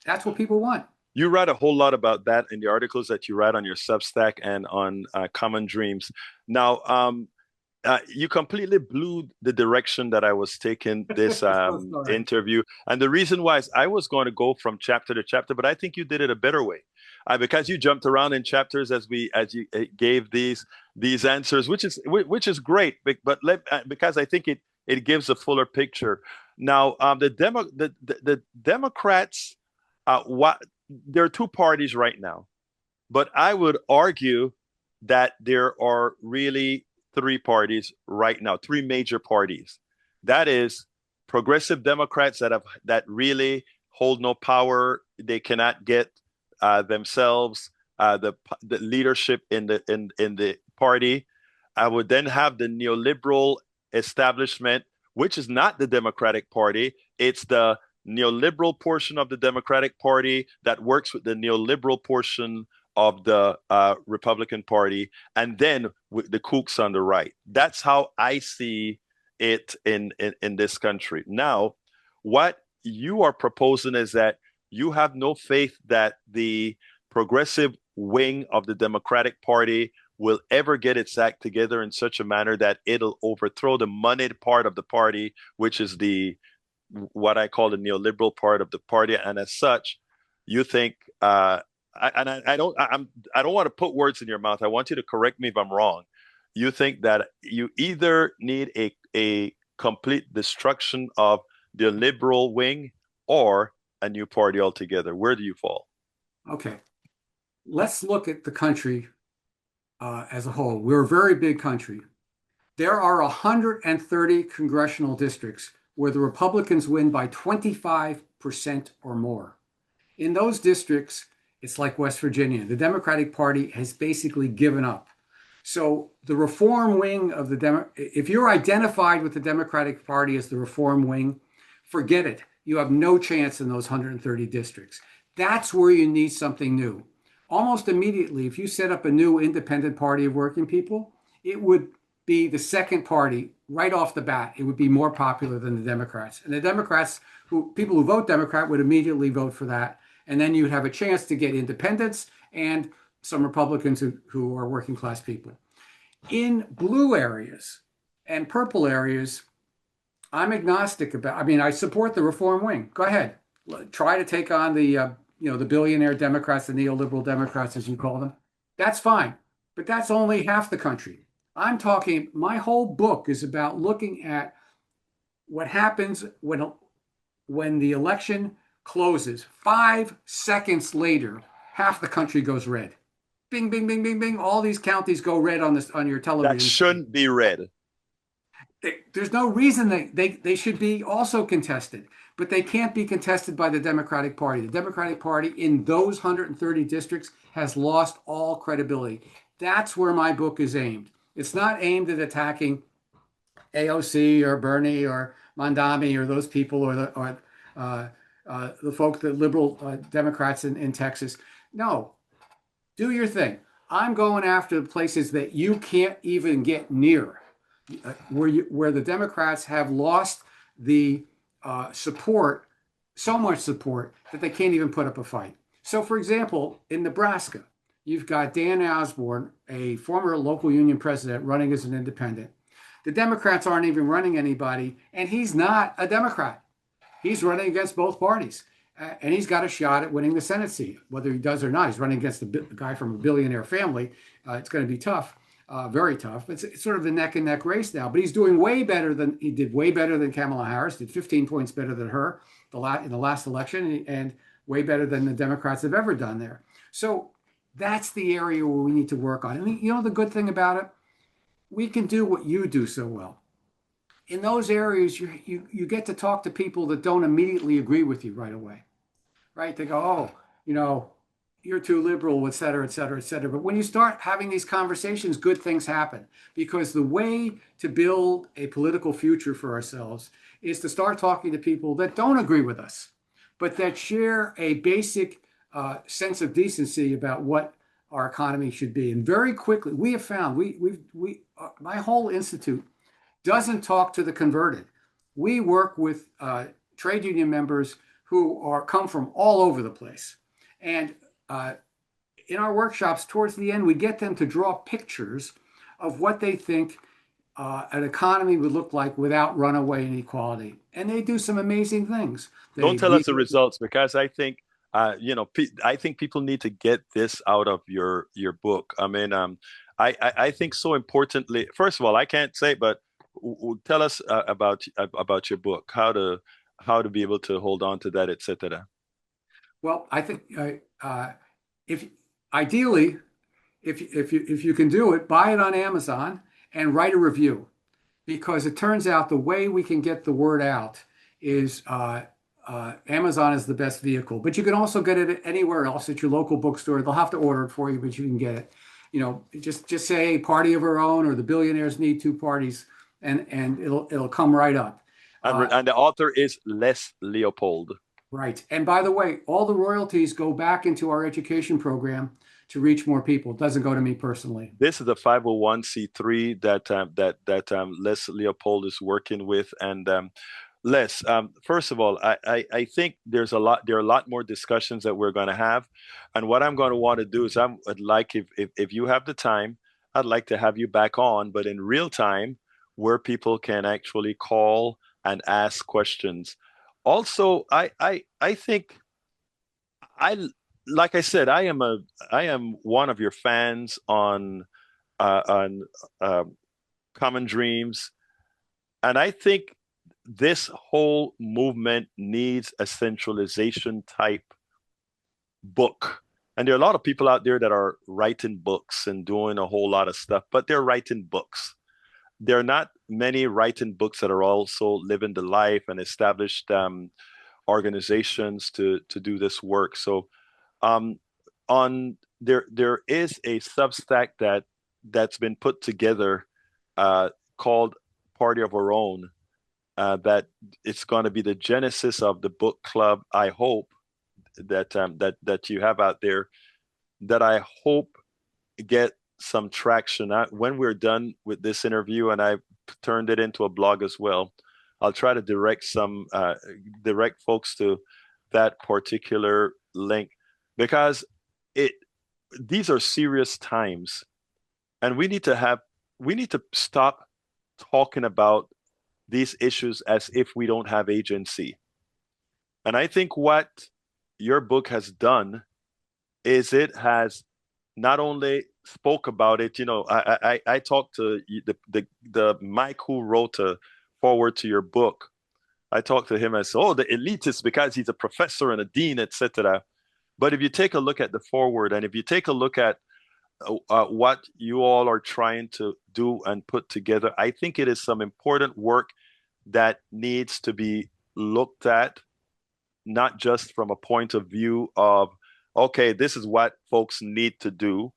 that's what people want. You write a whole lot about that in the articles that you write on your Substack and on Common Dreams. Now, you completely blew the direction that I was taking this interview. And the reason why is I was going to go from chapter to chapter, but I think you did it a better way. Because you jumped around in chapters as you gave these answers, which is great. But because I think it gives a fuller picture. Now, the Democrats, there are two parties right now, but I would argue that there are really three parties right now, three major parties. That is progressive Democrats that really hold no power. They cannot get themselves the leadership in the party. I would then have the neoliberal establishment, which is not the Democratic Party. It's the neoliberal portion of the Democratic Party that works with the neoliberal portion of the Republican Party, and then with the kooks on the right. That's how I see it in this country. Now, what you are proposing is that you have no faith that the progressive wing of the Democratic Party will ever get its act together in such a manner that it'll overthrow the moneyed part of the party, which is what I call the neoliberal part of the party. And as such, you think, I don't want to put words in your mouth. I want you to correct me if I'm wrong. You think that you either need a complete destruction of the liberal wing or a new party altogether. Where do you fall? Okay. Let's look at the country as a whole. We're a very big country. There are 130 congressional districts where the Republicans win by 25% or more. In those districts, it's like West Virginia. The Democratic Party has basically given up. So the reform wing of if you're identified with the Democratic Party as the reform wing, forget it. You have no chance in those 130 districts. That's where you need something new. Almost immediately, if you set up a new independent party of working people, it would be the second party right off the bat. It would be more popular than the Democrats. And the Democrats, people who vote Democrat would immediately vote for that. And then you'd have a chance to get independents and some Republicans who are working class people. In blue areas and purple areas, I'm agnostic I support the reform wing. Go ahead. Try to take on the billionaire Democrats, the neoliberal Democrats, as you call them. That's fine. But that's only half the country. I'm talking, my whole book is about looking at what happens when the election closes. 5 seconds later, half the country goes red. Bing, bing, bing, bing, bing. All these counties go red on your television. That shouldn't be red. There's no reason they should be also contested, but they can't be contested by the Democratic Party. The Democratic Party in those 130 districts has lost all credibility. That's where my book is aimed. It's not aimed at attacking AOC or Bernie or Mondami or those people or the folk, the liberal Democrats in Texas. No, do your thing. I'm going after the places that you can't even get near, where the Democrats have lost the support, so much support that they can't even put up a fight. So, for example, in Nebraska, you've got Dan Osborne, a former local union president, running as an independent. The Democrats aren't even running anybody, and he's not a Democrat. He's running against both parties. And he's got a shot at winning the Senate seat, whether he does or not. He's running against a guy from a billionaire family. It's going to be tough, very tough. It's sort of a neck and neck race now, but he's doing way better than he did. Way better than Kamala Harris. Did 15 points better than her in the last election, and way better than the Democrats have ever done there. So that's the area where we need to work on. And you know the good thing about it, we can do what you do so well. In those areas, you get to talk to people that don't immediately agree with you right away. Right? They go, oh, you know, you're too liberal, et cetera, et cetera, et cetera. But when you start having these conversations, good things happen, because the way to build a political future for ourselves is to start talking to people that don't agree with us, but that share a basic sense of decency about what our economy should be. And very quickly, we have found, my whole institute doesn't talk to the converted. We work with trade union members who come from all over the place. And in our workshops, towards the end, we get them to draw pictures of what they think an economy would look like without runaway inequality. And they do some amazing things. Don't tell us the results, because I think, I think people need to get this out of your book. I mean, I think so importantly, first of all, I can't say, but tell us about your book, how to be able to hold on to that, etc. Well, I think if ideally, if you can do it, buy it on Amazon and write a review, because it turns out the way we can get the word out is Amazon is the best vehicle. But you can also get it anywhere else at your local bookstore. They'll have to order it for you, but you can get it. You know, just say Party of Our Own or The Billionaires Need Two Parties, and it'll come right up. And the author is Les Leopold. Right. And by the way, all the royalties go back into our education program to reach more people. It doesn't go to me personally. This is a 501c3 that Les Leopold is working with. And Les, first of all, I think there are a lot more discussions that we're going to have. And what I'm going to want to do is I'd like, if you have the time, I'd like to have you back on, but in real time, where people can actually call and ask questions. Also, I think like I said, I am one of your fans on Common Dreams, and I think this whole movement needs a centralization type book. And there are a lot of people out there that are writing books and doing a whole lot of stuff, but they're writing books. There are not many writing books that are also living the life and established organizations to do this work. So there is a Substack that's been put together called Party of Our Own, that it's going to be the genesis of the book club. I hope that you have out there, that I hope get some traction. When we're done with this interview, and I've turned it into a blog as well, I'll try to direct folks to that particular link, because these are serious times, and we need to stop talking about these issues as if we don't have agency. And I think what your book has done is it has not only spoke about it. You know, I talked to the Mike who wrote a forward to your book. I talked to him and said, "Oh, the elitist because he's a professor and a dean, etc." But if you take a look at the forward, and if you take a look at what you all are trying to do and put together, I think it is some important work that needs to be looked at, not just from a point of view of, okay, this is what folks need to do,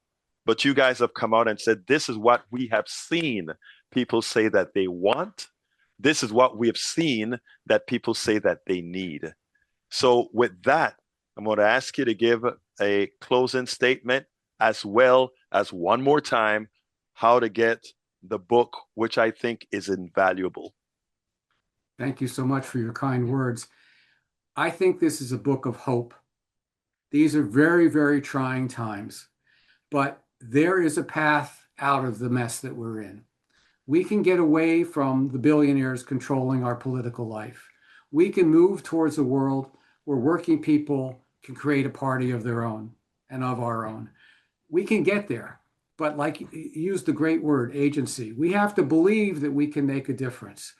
but you guys have come out and said, this is what we have seen people say that they want. This is what we have seen that people say that they need. So with that, I'm going to ask you to give a closing statement, as well as one more time, how to get the book, which I think is invaluable. Thank you so much for your kind words. I think this is a book of hope. These are very, very trying times, but there is a path out of the mess that we're in. We can get away from the billionaires controlling our political life. we can move towards a world where working people can create a party of their own and of our own. We can get there, but like you used the great word, agency, we have to believe that we can make a difference.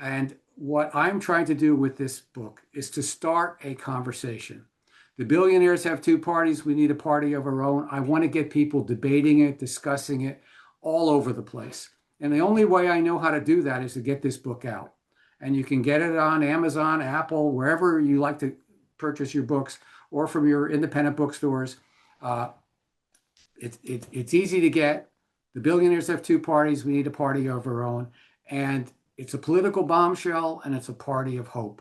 And what I'm trying to do with this book is to start a conversation. The billionaires have two parties. We need a party of our own. I want to get people debating it, discussing it all over the place. And the only way I know how to do that is to get this book out. And you can get it on Amazon, Apple, wherever you like to purchase your books, or from your independent bookstores. It's easy to get. The billionaires have two parties. We need a party of our own. And it's a political bombshell, and it's a party of hope,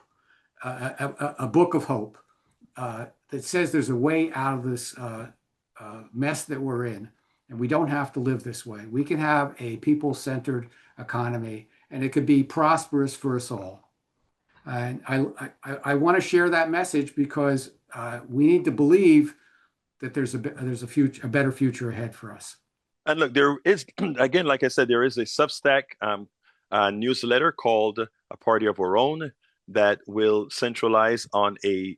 a book of hope that says there's a way out of this mess that we're in. And we don't have to live this way. We can have a people-centered economy, and it could be prosperous for us all. And I want to share that message because we need to believe that there's a better future ahead for us. And look, there is, again, like I said, there is a Substack newsletter called A Party of Our Own that will centralize on a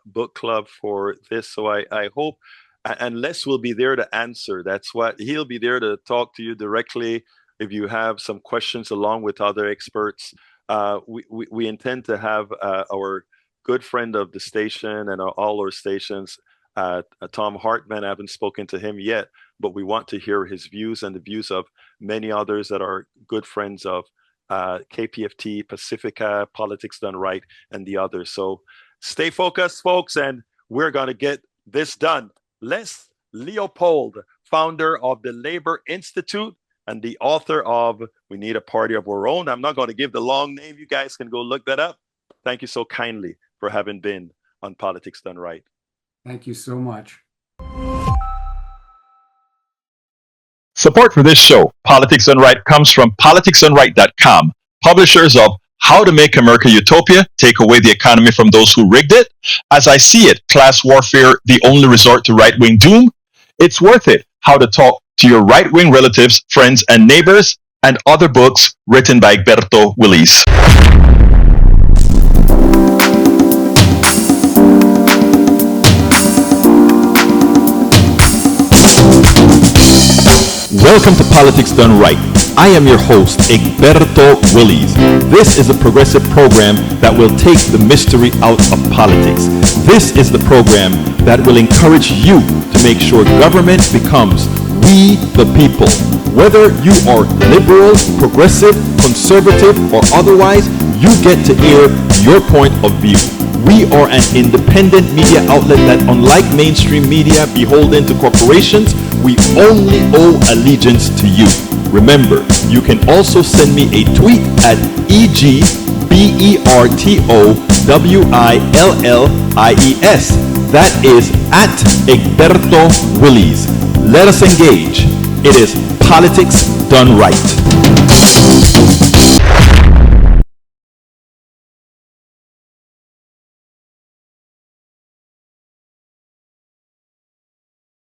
book club for this. So I hope, and Les will be there to answer. That's what he'll be there to talk to you directly if you have some questions along with other experts. We intend to have our good friend of the station and all our stations, Tom Hartman. I haven't spoken to him yet, but we want to hear his views and the views of many others that are good friends of KPFT, Pacifica, Politics Done Right, and the others. So stay focused, folks, and we're going to get this done. Les Leopold, founder of the Labor Institute and the author of We Need a Party of Our Own. I'm not going to give the long name. You guys can go look that up. Thank you so kindly for having been on Politics Done Right. Thank you so much. Support for this show, Politics Done Right, comes from politicsdoneright.com, publishers of How to Make America Utopia, Take Away the Economy from Those Who Rigged It, As I See It, Class Warfare, The Only Resort to Right-Wing Doom, It's Worth It, How to Talk to Your Right-Wing Relatives, Friends, and Neighbors, and other books written by Egberto Willis. Welcome to Politics Done Right. I am your host, Egberto Willis. This is a progressive program that will take the mystery out of politics. This is the program that will encourage you to make sure government becomes we the people. Whether you are liberal, progressive, conservative, or otherwise, you get to air your point of view. We are an independent media outlet that, unlike mainstream media beholden to corporations, we only owe allegiance to you. Remember, you can also send me a tweet at EGBERTOWILLIES. That is at Egberto Willis. Let us engage. It is Politics Done Right.